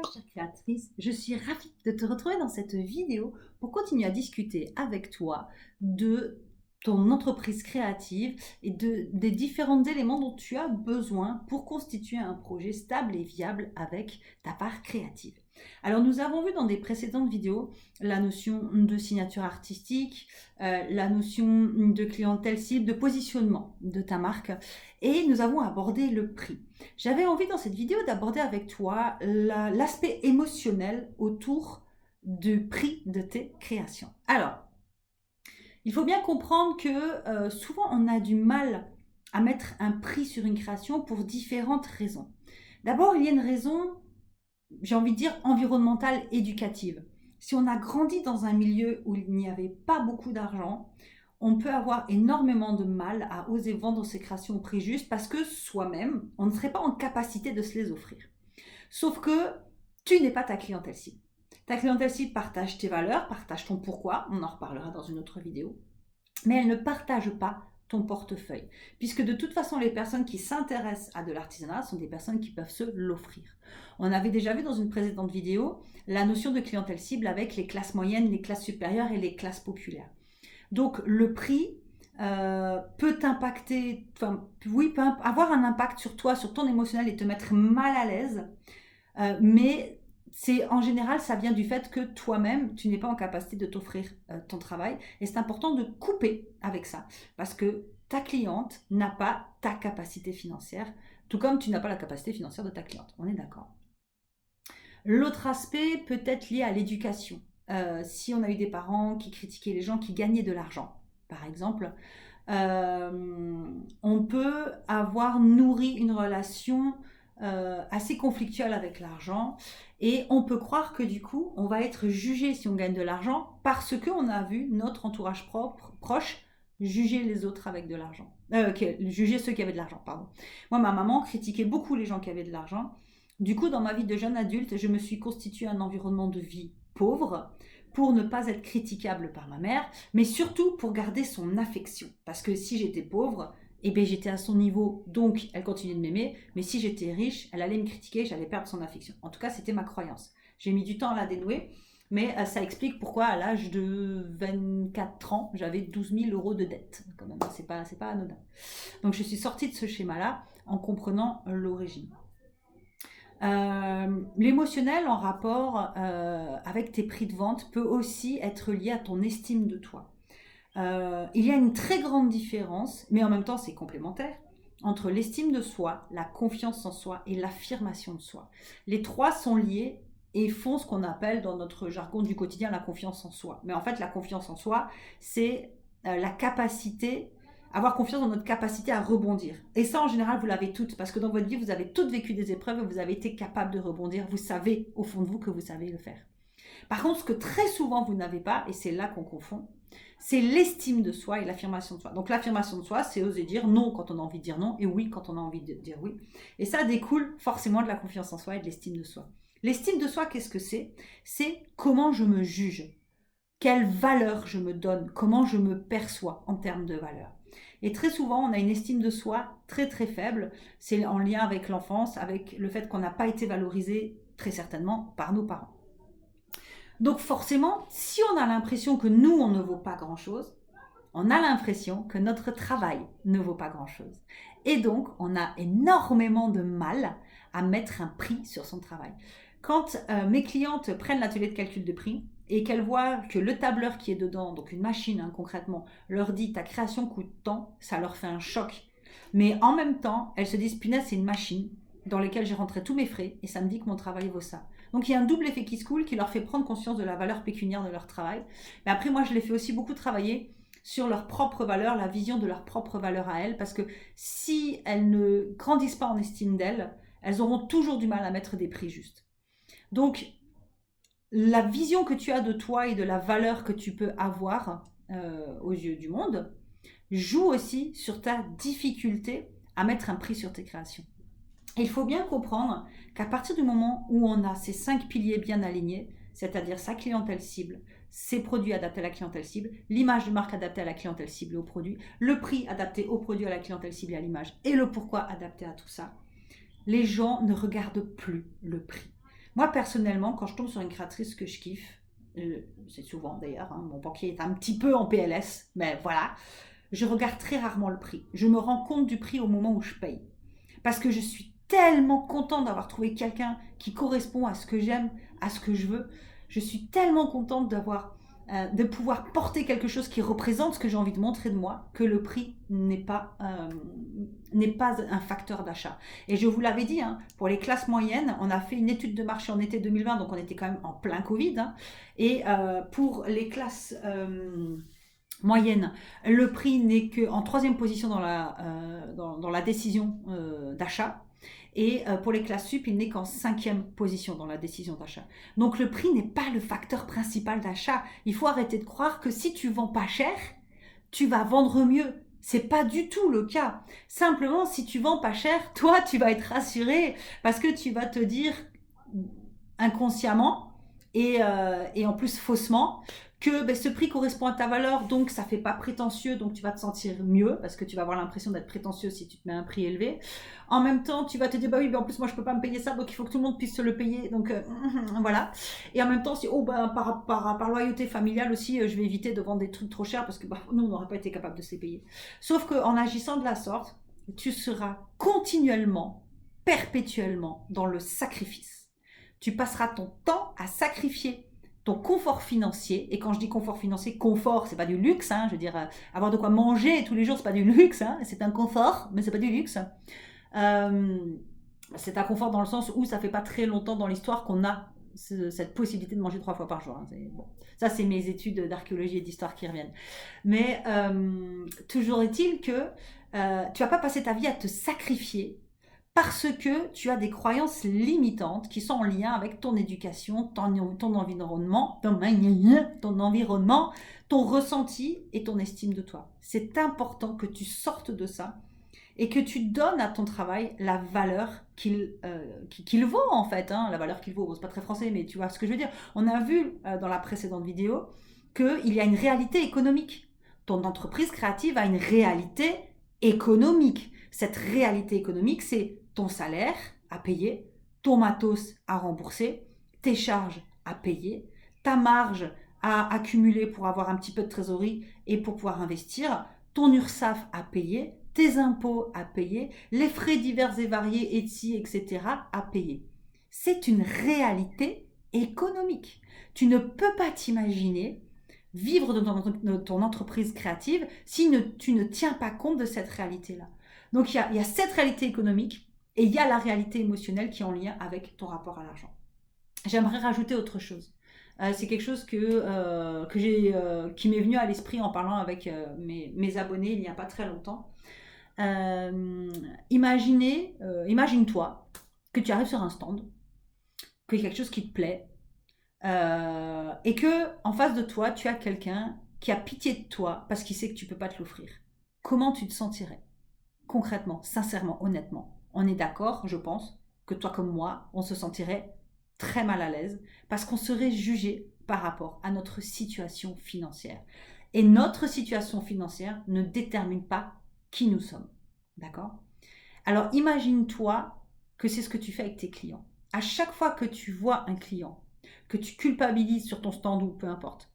toi, chère créatrice. Je suis ravie de te retrouver dans cette vidéo pour continuer à discuter avec toi de ton entreprise créative et des différents éléments dont tu as besoin pour constituer un projet stable et viable avec ta part créative. Alors nous avons vu dans des précédentes vidéos la notion de signature artistique, la notion de clientèle cible, de positionnement de ta marque et nous avons abordé le prix. J'avais envie dans cette vidéo d'aborder avec toi l'aspect émotionnel autour du prix de tes créations. Alors, il faut bien comprendre que souvent on a du mal à mettre un prix sur une création pour différentes raisons. D'abord, il y a une raison, j'ai envie de dire, environnementale, éducative. Si on a grandi dans un milieu où il n'y avait pas beaucoup d'argent, on peut avoir énormément de mal à oser vendre ses créations au prix juste parce que soi-même, on ne serait pas en capacité de se les offrir. Sauf que tu n'es pas ta clientèle cible. Ta clientèle cible partage tes valeurs, partage ton pourquoi, on en reparlera dans une autre vidéo, mais elle ne partage pas ton portefeuille, puisque de toute façon, les personnes qui s'intéressent à de l'artisanat sont des personnes qui peuvent se l'offrir. On avait déjà vu dans une précédente vidéo la notion de clientèle cible avec les classes moyennes, les classes supérieures et les classes populaires. Donc le prix peut t'impacter, oui, peut avoir un impact sur toi, sur ton émotionnel et te mettre mal à l'aise, mais en général, ça vient du fait que toi-même, tu n'es pas en capacité de t'offrir ton travail. Et c'est important de couper avec ça. Parce que ta cliente n'a pas ta capacité financière, tout comme tu n'as pas la capacité financière de ta cliente. On est d'accord. L'autre aspect peut être lié à l'éducation. Si on a eu des parents qui critiquaient les gens qui gagnaient de l'argent, par exemple, on peut avoir nourri une relation assez conflictuelle avec l'argent et on peut croire que du coup on va être jugé si on gagne de l'argent parce qu'on a vu notre entourage proche juger les autres avec de l'argent, juger ceux qui avaient de l'argent, pardon. Moi, ma maman critiquait beaucoup les gens qui avaient de l'argent. Du coup, dans ma vie de jeune adulte, je me suis constitué un environnement de vie pauvre pour ne pas être critiquable par ma mère, mais surtout pour garder son affection. Parce que si j'étais pauvre, eh bien, j'étais à son niveau, donc elle continuait de m'aimer, mais si j'étais riche, elle allait me critiquer, j'allais perdre son affection. En tout cas, c'était ma croyance. J'ai mis du temps à la dénouer, mais ça explique pourquoi à l'âge de 24 ans, j'avais 12 000 euros de dette. Quand même, c'est pas anodin. Donc je suis sortie de ce schéma-là en comprenant l'origine. L'émotionnel en rapport avec tes prix de vente peut aussi être lié à ton estime de toi. Il y a une très grande différence, mais en même temps c'est complémentaire, entre l'estime de soi, la confiance en soi et l'affirmation de soi. Les trois sont liés et font ce qu'on appelle dans notre jargon du quotidien la confiance en soi. Mais en fait, la confiance en soi, c'est la capacité, avoir confiance dans notre capacité à rebondir. Et ça, en général, vous l'avez toutes, parce que dans votre vie, vous avez toutes vécu des épreuves et vous avez été capable de rebondir. Vous savez, au fond de vous, que vous savez le faire. Par contre, ce que très souvent vous n'avez pas, et c'est là qu'on confond, c'est l'estime de soi et l'affirmation de soi. Donc l'affirmation de soi, c'est oser dire non quand on a envie de dire non, et oui quand on a envie de dire oui. Et ça découle forcément de la confiance en soi et de l'estime de soi. L'estime de soi, qu'est-ce que c'est? C'est comment je me juge, quelle valeur je me donne, comment je me perçois en termes de valeur. Et très souvent, on a une estime de soi très très faible. C'est en lien avec l'enfance, avec le fait qu'on n'a pas été valorisé très certainement par nos parents. Donc forcément, si on a l'impression que nous, on ne vaut pas grand-chose, on a l'impression que notre travail ne vaut pas grand-chose. Et donc, on a énormément de mal à mettre un prix sur son travail. Quand mes clientes prennent l'atelier de calcul de prix et qu'elles voient que le tableur qui est dedans, donc une machine concrètement, leur dit ta création coûte tant, ça leur fait un choc. Mais en même temps, elles se disent punaise, c'est une machine dans laquelle j'ai rentré tous mes frais et ça me dit que mon travail vaut ça. Donc il y a un double effet qui se coule qui leur fait prendre conscience de la valeur pécuniaire de leur travail. Mais après, moi, je les fais aussi beaucoup travailler sur leur propre valeur, la vision de leur propre valeur à elles, parce que si elles ne grandissent pas en estime d'elles, elles auront toujours du mal à mettre des prix justes. Donc, la vision que tu as de toi et de la valeur que tu peux avoir aux yeux du monde joue aussi sur ta difficulté à mettre un prix sur tes créations. Et il faut bien comprendre qu'à partir du moment où on a ces 5 piliers bien alignés, c'est-à-dire sa clientèle cible, ses produits adaptés à la clientèle cible, l'image de marque adaptée à la clientèle cible et au produit, le prix adapté au produit, à la clientèle cible et à l'image, et le pourquoi adapté à tout ça, les gens ne regardent plus le prix. Moi, personnellement, quand je tombe sur une créatrice que je kiffe, c'est souvent d'ailleurs, hein, mon banquier est un petit peu en PLS, mais voilà, je regarde très rarement le prix. Je me rends compte du prix au moment où je paye. Parce que je suis tellement contente d'avoir trouvé quelqu'un qui correspond à ce que j'aime, à ce que je veux. Je suis tellement contente de pouvoir porter quelque chose qui représente ce que j'ai envie de montrer de moi, que le prix n'est pas un facteur d'achat. Et je vous l'avais dit, hein, pour les classes moyennes, on a fait une étude de marché en été 2020, donc on était quand même en plein Covid. Hein, et pour les classes moyennes, le prix n'est qu'en troisième position dans la décision d'achat. Et pour les classes sup, il n'est qu'en cinquième position dans la décision d'achat. Donc le prix n'est pas le facteur principal d'achat. Il faut arrêter de croire que si tu vends pas cher, tu vas vendre mieux. C'est pas du tout le cas. Simplement, si tu vends pas cher, toi, tu vas être rassuré parce que tu vas te dire inconsciemment et en plus faussement que ce prix correspond à ta valeur, donc ça fait pas prétentieux, donc tu vas te sentir mieux parce que tu vas avoir l'impression d'être prétentieux si tu te mets un prix élevé. En même temps, tu vas te dire bah oui, mais en plus moi je peux pas me payer ça, donc il faut que tout le monde puisse se le payer, donc voilà. Et en même temps, si par loyauté familiale aussi, je vais éviter de vendre des trucs trop chers parce que nous on n'aurait pas été capable de se les payer. Sauf qu'en agissant de la sorte, tu seras continuellement, perpétuellement dans le sacrifice. Tu passeras ton temps à sacrifier ton confort financier, et quand je dis confort financier, confort, c'est pas du luxe, hein, je veux dire, avoir de quoi manger tous les jours, c'est pas du luxe, hein, c'est un confort, mais c'est pas du luxe. C'est un confort dans le sens où ça fait pas très longtemps dans l'histoire qu'on a cette possibilité de manger 3 fois par jour. Hein. Bon. Ça, c'est mes études d'archéologie et d'histoire qui reviennent. Mais toujours est-il que tu vas pas passer ta vie à te sacrifier parce que tu as des croyances limitantes qui sont en lien avec ton éducation, ton environnement, ton ressenti et ton estime de toi. C'est important que tu sortes de ça et que tu donnes à ton travail la valeur qu'il vaut en fait. Hein. La valeur qu'il vaut, c'est pas très français, mais tu vois ce que je veux dire. On a vu dans la précédente vidéo qu'il y a une réalité économique. Ton entreprise créative a une réalité économique. Cette réalité économique, c'est ton salaire à payer, ton matos à rembourser, tes charges à payer, ta marge à accumuler pour avoir un petit peu de trésorerie et pour pouvoir investir, ton URSSAF à payer, tes impôts à payer, les frais divers et variés, Etsy, etc. à payer. C'est une réalité économique. Tu ne peux pas t'imaginer vivre de ton entreprise créative si tu ne tiens pas compte de cette réalité-là. Donc il y a cette réalité économique et il y a la réalité émotionnelle qui est en lien avec ton rapport à l'argent. J'aimerais rajouter autre chose. C'est quelque chose qui m'est venu à l'esprit en parlant avec mes abonnés il n'y a pas très longtemps. Imagine-toi que tu arrives sur un stand, qu'il y a quelque chose qui te plaît, et que en face de toi, tu as quelqu'un qui a pitié de toi parce qu'il sait que tu ne peux pas te l'offrir. Comment tu te sentirais? Concrètement, sincèrement, honnêtement. On est d'accord, je pense, que toi comme moi, on se sentirait très mal à l'aise parce qu'on serait jugé par rapport à notre situation financière. Et notre situation financière ne détermine pas qui nous sommes. D'accord? Alors imagine-toi que c'est ce que tu fais avec tes clients. À chaque fois que tu vois un client, que tu culpabilises sur ton stand ou peu importe,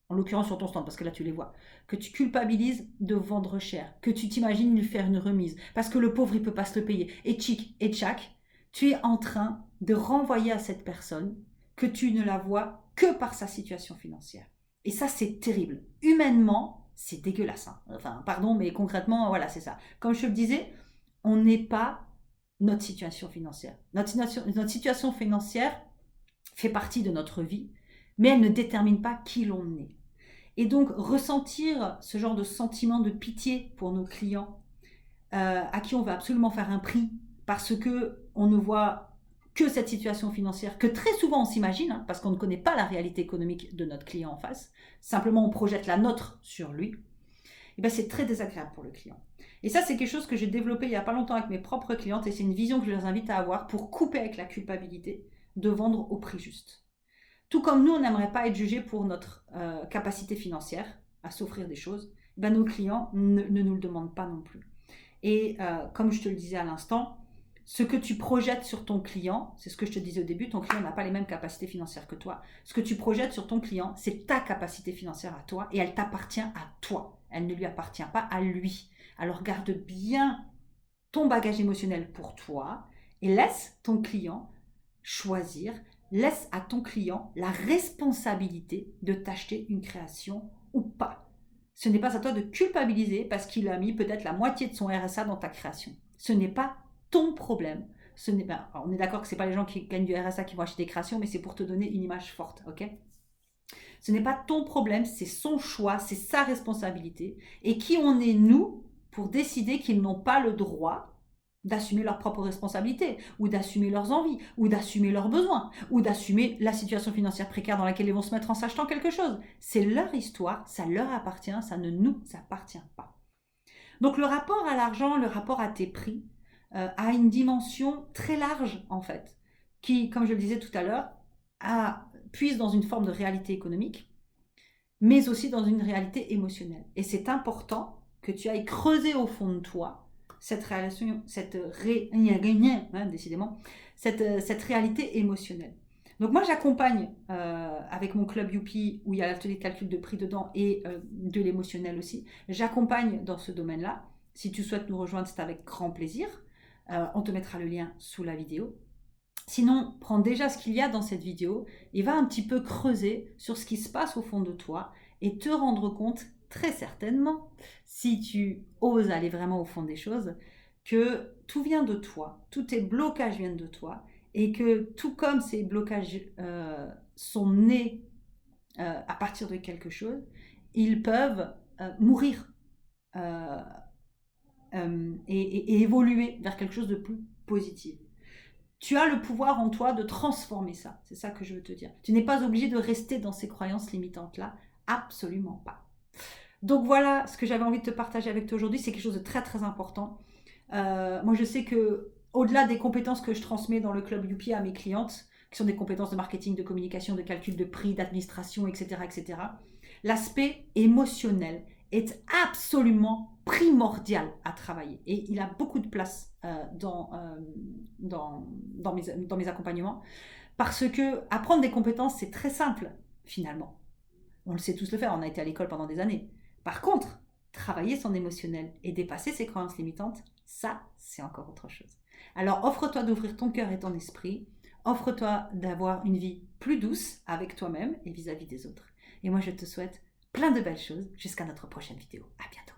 en l'occurrence sur ton stand parce que là tu les vois, que tu culpabilises de vendre cher, que tu t'imagines lui faire une remise parce que le pauvre il peut pas se le payer, et tchic et tchac, tu es en train de renvoyer à cette personne que tu ne la vois que par sa situation financière. Et ça c'est terrible. Humainement, c'est dégueulasse. Hein. Enfin, pardon, mais concrètement, voilà, c'est ça. Comme je te le disais, on n'est pas notre situation financière. Notre situation financière fait partie de notre vie, mais elle ne détermine pas qui l'on est. Et donc, ressentir ce genre de sentiment de pitié pour nos clients, à qui on veut absolument faire un prix, parce qu'on ne voit que cette situation financière, que très souvent on s'imagine, hein, parce qu'on ne connaît pas la réalité économique de notre client en face, simplement on projette la nôtre sur lui, et bien c'est très désagréable pour le client. Et ça, c'est quelque chose que j'ai développé il n'y a pas longtemps avec mes propres clientes, et c'est une vision que je les invite à avoir pour couper avec la culpabilité de vendre au prix juste. Tout comme nous, on n'aimerait pas être jugé pour notre capacité financière à s'offrir des choses, ben nos clients ne nous le demandent pas non plus. Et comme je te le disais à l'instant, Ce que tu projettes sur ton client, c'est ce que je te disais au début, ton client n'a pas les mêmes capacités financières que toi. Ce que tu projettes sur ton client, c'est ta capacité financière à toi et elle t'appartient à toi. Elle ne lui appartient pas à lui. Alors garde bien ton bagage émotionnel pour toi et laisse ton client choisir, laisse à ton client la responsabilité de t'acheter une création ou pas. Ce n'est pas à toi de culpabiliser parce qu'il a mis peut-être la moitié de son RSA dans ta création. Ce n'est pas ton problème. On est d'accord que ce n'est pas les gens qui gagnent du RSA qui vont acheter des créations, mais c'est pour te donner une image forte, ok? Ce n'est pas ton problème, c'est son choix, c'est sa responsabilité. Et qui on est, nous, pour décider qu'ils n'ont pas le droit d'assumer leurs propres responsabilités, ou d'assumer leurs envies, ou d'assumer leurs besoins, ou d'assumer la situation financière précaire dans laquelle ils vont se mettre en s'achetant quelque chose. C'est leur histoire, ça leur appartient, ça ne nous appartient pas. Donc le rapport à l'argent, le rapport à tes prix, a une dimension très large en fait, qui, comme je le disais tout à l'heure, puise dans une forme de réalité économique, mais aussi dans une réalité émotionnelle. Et c'est important que tu ailles creuser au fond de toi cette relation, décidément, cette réalité émotionnelle. Donc moi j'accompagne avec mon club Youpi où il y a l'atelier de calcul de prix dedans et de l'émotionnel aussi. J'accompagne dans ce domaine-là. Si tu souhaites nous rejoindre, c'est avec grand plaisir. On te mettra le lien sous la vidéo. Sinon, prends déjà ce qu'il y a dans cette vidéo et va un petit peu creuser sur ce qui se passe au fond de toi et te rendre compte très certainement, si tu oses aller vraiment au fond des choses, que tout vient de toi, tous tes blocages viennent de toi et que tout comme ces blocages sont nés à partir de quelque chose, ils peuvent mourir et évoluer vers quelque chose de plus positif. Tu as le pouvoir en toi de transformer ça. C'est ça que je veux te dire. Tu n'es pas obligé de rester dans ces croyances limitantes-là. Absolument pas. Donc voilà ce que j'avais envie de te partager avec toi aujourd'hui. C'est quelque chose de très très important. Moi je sais que au-delà des compétences que je transmets dans le club Youpi à mes clientes, qui sont des compétences de marketing, de communication, de calcul de prix, d'administration, etc., etc., l'aspect émotionnel est absolument primordial à travailler. Et il a beaucoup de place dans mes accompagnements. Parce que apprendre des compétences, c'est très simple, finalement. On le sait tous le faire, on a été à l'école pendant des années. Par contre, travailler son émotionnel et dépasser ses croyances limitantes, ça, c'est encore autre chose. Alors, offre-toi d'ouvrir ton cœur et ton esprit. Offre-toi d'avoir une vie plus douce avec toi-même et vis-à-vis des autres. Et moi, je te souhaite plein de belles choses jusqu'à notre prochaine vidéo. À bientôt.